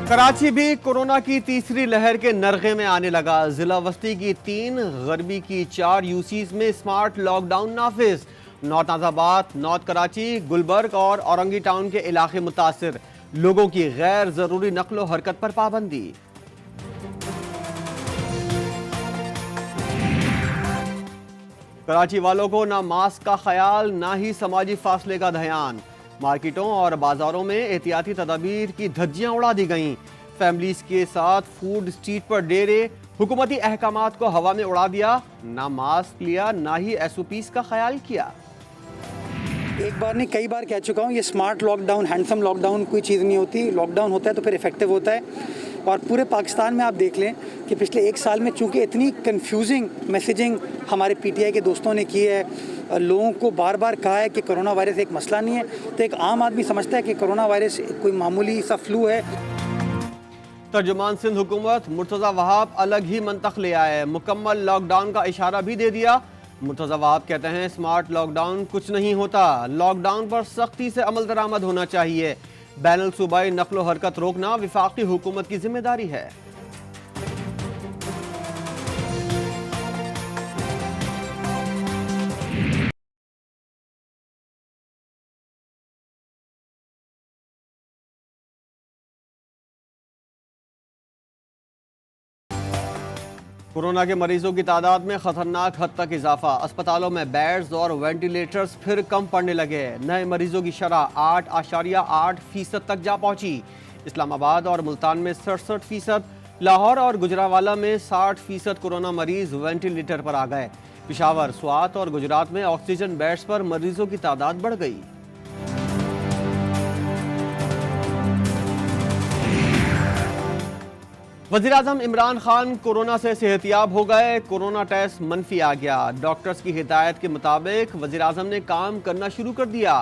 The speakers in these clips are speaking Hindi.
कराची भी कोरोना की तीसरी लहर के नरगे में आने लगा। जिला वस्ती की 3, गरबी की 4 यूसीज में स्मार्ट लॉकडाउन नाफिज। नॉर्थ नाजाबाद, नॉर्थ कराची, गुलबर्ग और औरंगी टाउन के इलाके मुतासिर। लोगों की गैर जरूरी नकलो हरकत पर पाबंदी। कराची वालों को ना मास्क का ख्याल, ना ही समाजी फासले का ध्यान। मार्केटों और बाजारों में एहतियाती तदाबीर की धज्जियां उड़ा दी गईं। फैमिलीज के साथ फूड स्ट्रीट पर डेरे। हुकूमती अहकामात को हवा में उड़ा दिया। ना मास्क लिया, ना ही SOPs का ख्याल किया। एक बार नहीं कई बार कह चुका हूँ, ये स्मार्ट लॉकडाउन, हैंडसम लॉकडाउन कोई चीज़ नहीं होती। लॉकडाउन होता है तो फिर इफेक्टिव होता है। और पूरे पाकिस्तान में आप देख लें कि पिछले 1 साल में चूंकि इतनी कंफ्यूजिंग मैसेजिंग हमारे PTI के दोस्तों ने की है, लोगों को बार बार कहा है कि कोरोना वायरस एक मसला नहीं है, तो एक आम आदमी समझता है कि कोरोना वायरस कोई मामूली सा फ्लू है। तर्जुमान सिंध हुकूमत मुर्तज़ा वहाब अलग ही मंतख ले आए। मुकम्मल लॉकडाउन का इशारा भी दे दिया। मुर्तज़ा वहाब कहते हैं स्मार्ट लॉकडाउन कुछ नहीं होता, लॉकडाउन पर सख्ती से अमल दरामद होना चाहिए। बैनुल सूबाई नकलो हरकत रोकना विफाकी हुकूमत की जिम्मेदारी है। कोरोना के मरीजों की तादाद में खतरनाक हद तक इजाफा। अस्पतालों में बेड्स और वेंटिलेटर्स फिर कम पड़ने लगे। नए मरीजों की शरह 8.8% तक जा पहुंची। इस्लामाबाद और मुल्तान में 67%, लाहौर और गुजरावाला में 60% कोरोना मरीज वेंटिलेटर पर आ गए। पेशावर, स्वात और गुजरात में ऑक्सीजन बेड्स पर मरीजों की तादाद बढ़ गई। वज़ीर-ए-आज़म इमरान खान कोरोना से सेहतियाब हो गए। कोरोना टेस्ट मनफी आ गया। डॉक्टर्स की हिदायत के मुताबिक वज़ीर-ए-आज़म ने काम करना शुरू कर दिया।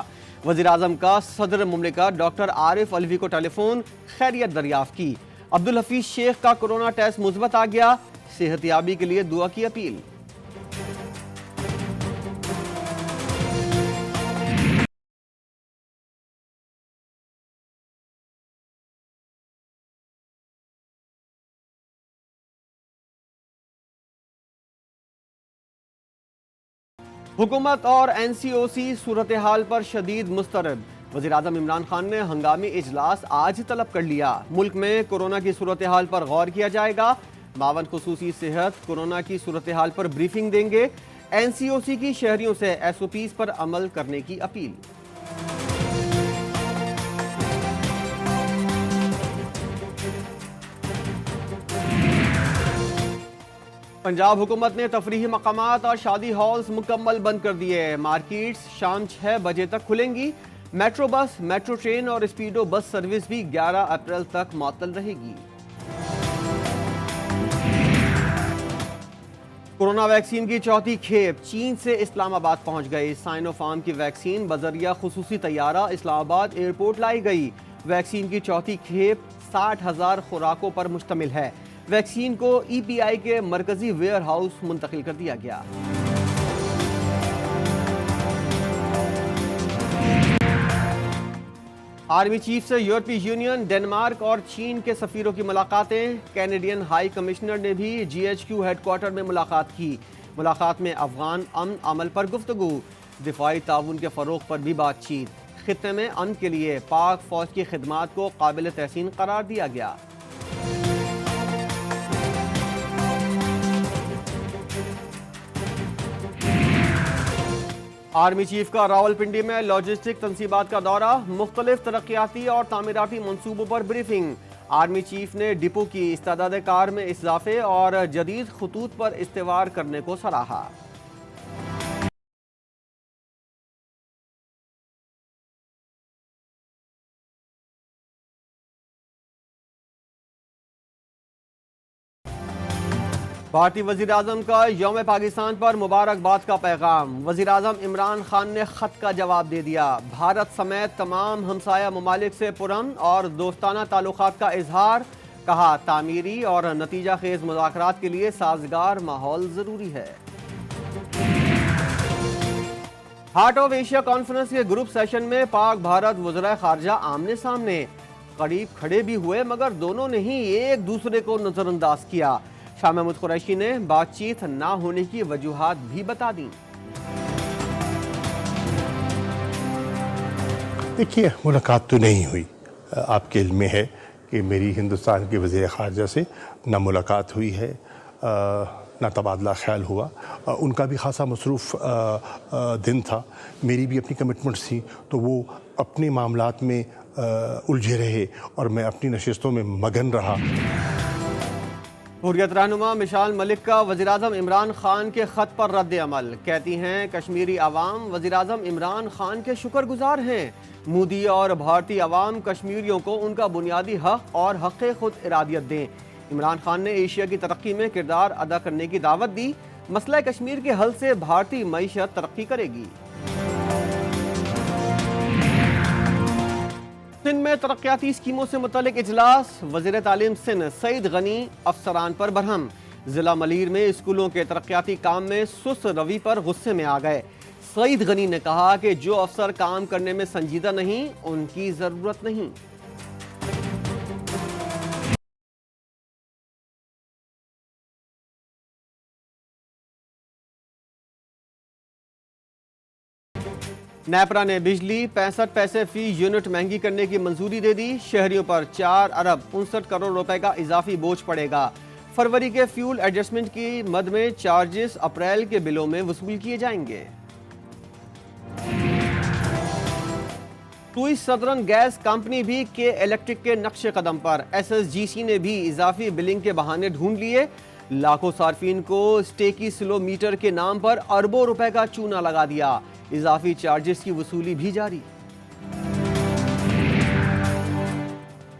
वज़ीर-ए-आज़म का सदर मुमलिकत डॉक्टर आरिफ अलवी को टेलीफोन खैरियत दरियाफ्त की। अब्दुल हफीज शेख का कोरोना टेस्ट मुस्बत आ गया। सेहतियाबी के लिए दुआ की अपील। हुकूमत और NCOC सूरत हाल पर शदीद मुस्तरब। वज़ीर-ए-आज़म इमरान खान ने हंगामी इजलास आज तलब कर लिया। मुल्क में कोरोना की सूरत हाल पर गौर किया जाएगा। मावन खुसूसी सेहत कोरोना की सूरत हाल पर ब्रीफिंग देंगे। NCOC की शहरियों से SOPs पर अमल करने की अपील। पंजाब हुकूमत ने तफरीही मकामात और शादी हॉल्स मुकम्मल बंद कर दिए। मार्केट्स शाम 6 बजे तक खुलेंगी। मेट्रो बस, मेट्रो ट्रेन और स्पीडो बस सर्विस भी 11 अप्रैल तक मअतल रहेगी। कोरोना वैक्सीन की चौथी खेप चीन से इस्लामाबाद पहुंच गई। साइनोफार्म की वैक्सीन बजरिया खुसूसी तैयारा इस्लामाबाद एयरपोर्ट लाई गई। वैक्सीन की चौथी खेप 60,000 खुराकों पर मुश्तमिल है। वैक्सीन को EPI के मरकजी वेयर हाउस मुंतकिल कर दिया गया। आर्मी चीफ से यूरोपीय यूनियन, डेनमार्क और चीन के सफीरों की मुलाकातें। कैनेडियन हाई कमिश्नर ने भी GHQ हेडक्वार्टर में मुलाकात की। मुलाकात में अफगान अमन अमल पर गुफ्तगू, दिफाई ताउन के फरोग पर भी बातचीत। खित्ते में अमन के लिए पाक फौज की खिदमात को काबिल तहसीन करार दिया गया। आर्मी चीफ का रावलपिंडी में लॉजिस्टिक तनसीबात का दौरा। मुख्तलिफ तरक्याती और तामीराती मंसूबों पर ब्रीफिंग। आर्मी चीफ ने डिपो की इस्तादाद कार में इजाफे और जदीद खतूत पर इस्तेवार करने को सराहा। भारतीय वज़ीर-ए-आज़म का यौम पाकिस्तान पर मुबारकबाद का पैगाम। वज़ीर-ए-आज़म इमरान खान ने ख़त का जवाब दे दिया। भारत समेत तमाम हमसाया ममालिक से पुरअमन और दोस्ताना ताल्लुकात का इजहार। कहा तामीरी और नतीजा खेज मुज़ाकरात के लिए साजगार माहौल ज़रूरी है। हार्ट ऑफ एशिया कॉन्फ्रेंस के ग्रुप सेशन में पाक भारत वज़राए ख़ारजा आमने सामने। करीब खड़े भी हुए मगर दोनों ने ही एक दूसरे को नजरअंदाज किया। शाह महमूद कुरैशी ने बातचीत ना होने की वजूहात भी बता दी। देखिए, मुलाकात तो नहीं हुई। आपके इल्म में है कि मेरी हिंदुस्तान के वज़ीर ख़ारजा से ना मुलाकात हुई है, ना तबादला ख्याल हुआ। उनका भी खासा मसरूफ़ दिन था, मेरी भी अपनी कमिटमेंट्स थी, तो वो अपने मामलात में उलझे रहे और मैं अपनी नशिस्तों में मगन रहा। हुर्रियत रहनुमा मिशाल मलिक का वज़ीर-ए-आज़म इमरान खान के ख़त पर रद्द अमल। कहती हैं कश्मीरी अवाम वज़ीर-ए-आज़म इमरान खान के शुक्रगुजार हैं। मोदी और भारतीय अवाम कश्मीरियों को उनका बुनियादी हक़ और हक़ खुद इरादियत दें। इमरान खान ने एशिया की तरक्की में किरदार अदा करने की दावत दी। मसला कश्मीर के हल से भारतीय मईशत तरक्की करेगी। सिंध में तरक्याती स्कीमों से मुतल्लिक इजलास। वज़ीर तालीम सिंध सईद गनी अफसरान पर बरहम। जिला मलीर में स्कूलों के तरक्याती काम में सुस्त रवि पर गुस्से में आ गए। सईद गनी ने कहा कि जो अफसर काम करने में संजीदा नहीं उनकी जरूरत नहीं। नेपरा ने बिजली 65 पैसे फी यूनिट महंगी करने की मंजूरी दे दी। शहरियों पर 4 अरब 59 करोड़ रुपए का इजाफी बोझ पड़ेगा। फरवरी के फ्यूल एडजस्टमेंट की मद में चार्जेस अप्रैल के बिलों में वसूल किए जाएंगे। टूई सदर्न गैस कंपनी भी के इलेक्ट्रिक के नक्शे कदम पर। SSGC ने भी इजाफी बिलिंग के बहाने ढूंढ लिए। लाखों सार्फिन को स्टेकी स्लो मीटर के नाम पर अरबों रुपए का चूना लगा दिया। इजाफी चार्जेस की वसूली भी जारी।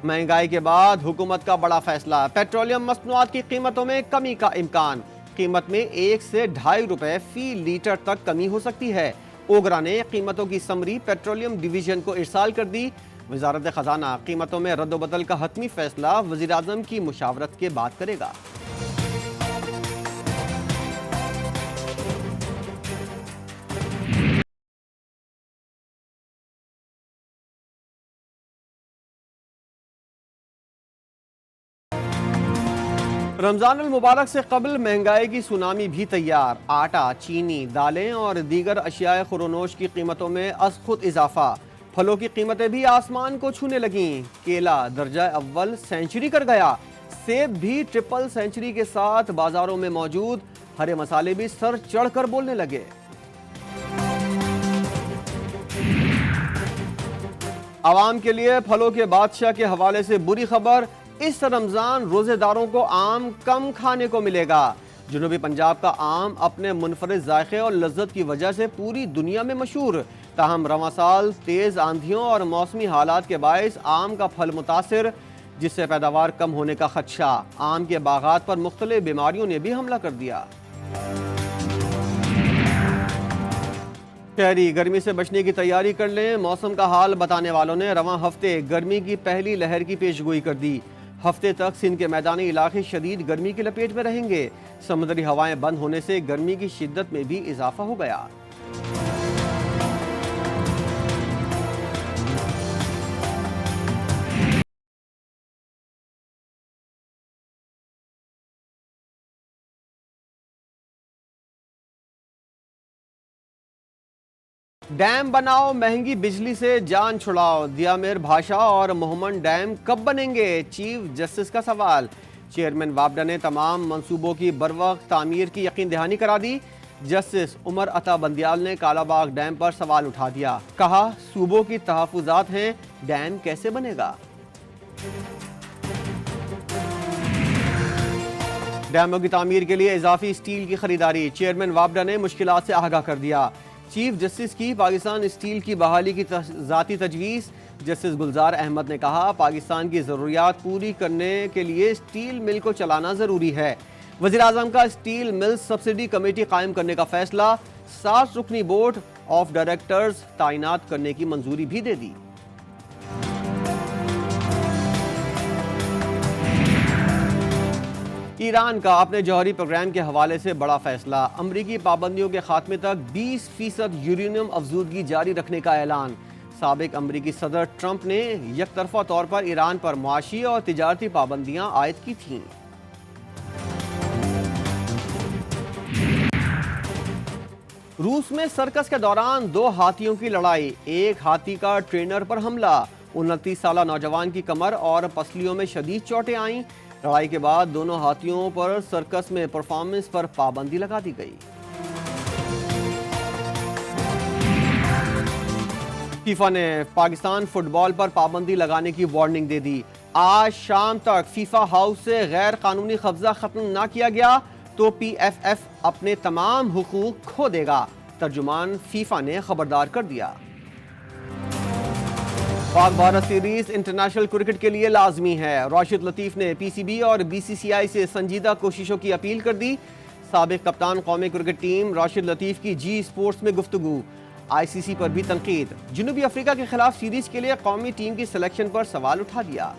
महंगाई के बाद हुकूमत का बड़ा फैसला। पेट्रोलियम मसनूआत की कीमतों में कमी का इम्कान। कीमत में 1 से 2.5 रुपए फी लीटर तक कमी हो सकती है। ओगरा ने कीमतों की समरी पेट्रोलियम डिवीजन को इरसाल कर दी। वजारत खजाना कीमतों में रद्दोबदल का हतमी फैसला वज़ीर-ए-आज़म की मुशावरत के बाद करेगा। रमजान अल मुबारक से कबल महंगाई की सुनामी भी तैयार। आटा, चीनी, दालें और दीगर अशियाए खुरोनोश की कीमतों में अज खुद इजाफा। फलों की कीमतें भी आसमान को छूने लगीं। केला दर्जा अव्वल सेंचुरी कर गया। सेब भी ट्रिपल सेंचुरी के साथ बाजारों में मौजूद। हरे मसाले भी सर चढ़कर बोलने लगे। आवाम के लिए फलों के बादशाह के हवाले से बुरी खबर। इस रमजान रोजेदारों को आम कम खाने को मिलेगा। जनूबी पंजाब का आम अपने मुनफरिद जायके और लज्जत की वजह से पूरी दुनिया में मशहूर। ताहम रवां साल तेज आंधियों और मौसमी हालात के बायस आम का फल मुतासिर, जिससे पैदावार कम होने का खदशा। आम के बागात पर मुख्तलिफ बीमारियों ने भी हमला कर दिया। शहरी गर्मी से बचने की तैयारी कर लें। मौसम का हाल बताने वालों ने रवां हफ्ते गर्मी की पहली लहर की पेशगोई कर दी। हफ्ते तक सिंध के मैदानी इलाके शदीद गर्मी की लपेट में रहेंगे। समुद्री हवाएं बंद होने से गर्मी की शिद्दत में भी इजाफा हो गया। डैम बनाओ, महंगी बिजली से जान छुड़ाओ। दियामेर भाषा और मोहम्मद डैम कब बनेंगे? चीफ जस्टिस का सवाल। चेयरमैन वापडा ने तमाम मंसूबों की बरवक्त तामीर की यकीन दहानी करा दी। जस्टिस उमर अता बंदियाल ने कालाबाग डैम पर सवाल उठा दिया। कहा सूबों की तहफुजात हैं, डैम कैसे बनेगा? डैमों की तामीर के लिए इजाफी स्टील की खरीदारी। चेयरमैन वापडा ने मुश्किलात से आगाह कर दिया। चीफ जस्टिस की पाकिस्तान स्टील की बहाली की ज़ाती तजवीज़। जस्टिस गुलजार अहमद ने कहा पाकिस्तान की ज़रूरियात पूरी करने के लिए स्टील मिल को चलाना ज़रूरी है। वज़ीर-ए-आज़म का स्टील मिल सब्सिडी कमेटी कायम करने का फैसला। 7 रुकनी बोर्ड ऑफ डायरेक्टर्स तैनात करने की मंजूरी भी दे दी। ईरान का अपने जौहरी प्रोग्राम के हवाले से बड़ा फैसला। अमरीकी पाबंदियों के खात्मे तक 20% यूरेनियम अफजूदगी जारी रखने का ऐलान। साबिक अमरीकी सदर ट्रंप ने यकतरफा तौर पर ईरान पर मुआशी और तिजारती पाबंदियां आयद की थीं। रूस में सर्कस के दौरान 2 हाथियों की लड़ाई, एक हाथी का ट्रेनर पर हमला, 29 साला नौजवान की कमर और पसलियों में शदीद चोटें आईं। लड़ाई के बाद दोनों हाथियों पर सर्कस में परफॉर्मेंस पर पाबंदी लगा दी गई। फीफा ने पाकिस्तान फुटबॉल पर पाबंदी लगाने की वार्निंग दे दी। आज शाम तक फीफा हाउस से गैर कानूनी कब्जा खत्म ना किया गया तो PFF अपने तमाम हुकूक खो देगा, तर्जुमान फीफा ने खबरदार कर दिया। Pak Bharat series international cricket के लिए लाजमी है। राशिद लतीफ ने PCB और BCCI से संजीदा कोशिशों की अपील कर दी। साबिक कप्तान कौमी क्रिकेट टीम राशिद लतीफ की जी स्पोर्ट्स में गुफ्तगू, ICC पर भी तनकीद। जनूबी अफ्रीका के खिलाफ सीरीज के लिए कौमी टीम की सिलेक्शन पर सवाल उठा दिया।